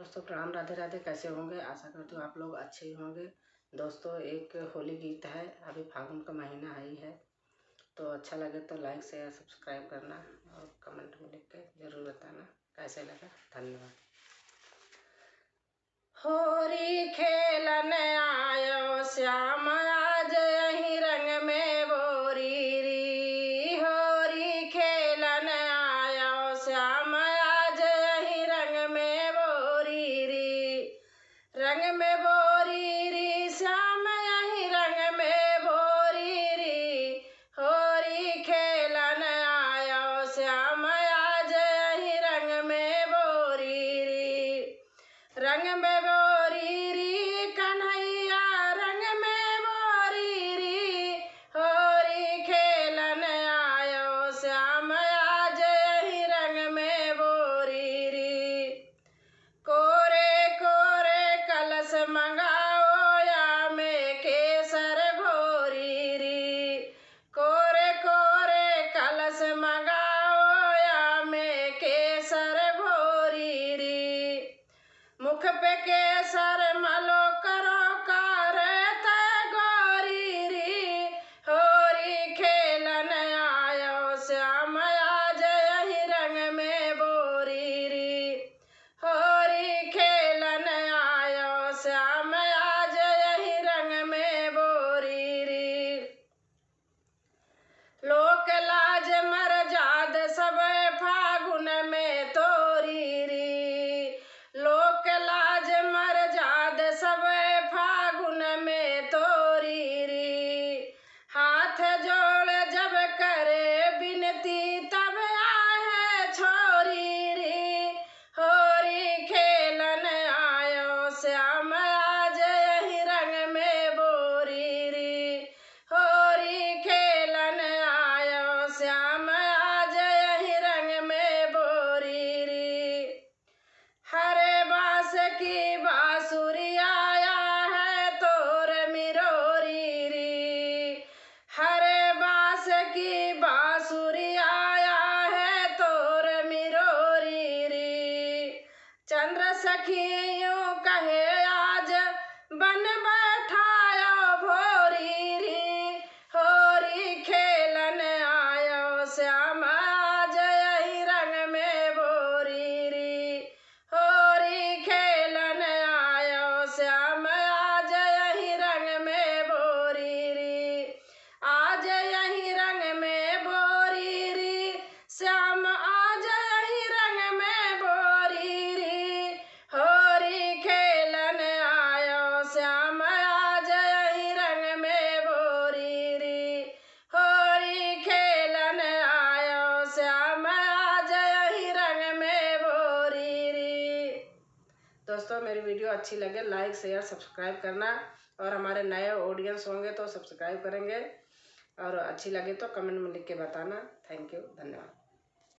दोस्तों प्रणाम, राधे राधे। कैसे होंगे? आशा करती हूँ आप लोग अच्छे ही होंगे। दोस्तों एक होली गीत है, अभी फागुन का महीना आई है, तो अच्छा लगे तो लाइक शेयर सब्सक्राइब करना और कमेंट में लिख के ज़रूर बताना कैसे लगा। धन्यवाद। होरी खेलन आयो श्याम आज यही रंग में बोरी री। होरी खेलन आयो श्याम आज यही रंग में बोरी री। रंग में बोरी री श्याम यही रंग में बोरी री। होरी खेलन आयो श्याम आज यही रंग में बोरी री। रंग में बोरी री कन्हैया रंग में बोरी री। होरी खेलन आयो श्याम आज यही रंग में बोरी री। कोरे कोरे कलश मंगाओ या में केसर भोरी री। कोरे कोरे कलश मंगाओ या में केसर भोरी री। मुख पे केसर मलो करो कारत गोरी री। होरी खेलन आयो श्याम आज यही रंग में बोरी री। होरी खेलन आयो श्याम आज यही रंग में बोरी री। लोक लाज मर जाद सब फागुन में तोरी री। लोक लाज मर जाद सब फागुन में तोरी री। हाथ जोड़ जब करे बिनती तब आहे छोरी री। होरी खेलन आयो श्याम आज यही रंग में बोरी री। होरी खेलन आयो श्याम आज यही रंग में बोरी री। हरे बांस की बांसुरी आया है तोर मिरोरी री। हरे बांस की बांसुरी आया है तोर मिरोरी री। चंद्र सखियों कहे आज बन बैठायो भोरी री। होरी खेलन आयो श्याम आज यही रंग में बोरी री। होरी खेलन आयो श्याम आज यही रंग में बोरी री। आज यही रंग में बोरी री श्याम आज यही रंग में बोरी री। होरी खेलन आयो श्याम आज यही रंग में बोरी री। होरी खेलन आयो श्याम आज यही रंग में बोरी री। दोस्तों मेरी वीडियो अच्छी लगे लाइक शेयर सब्सक्राइब करना, और हमारे नए ऑडियंस होंगे तो सब्सक्राइब करेंगे, और अच्छी लगे तो कमेंट में लिख के बताना। थैंक यू, धन्यवाद।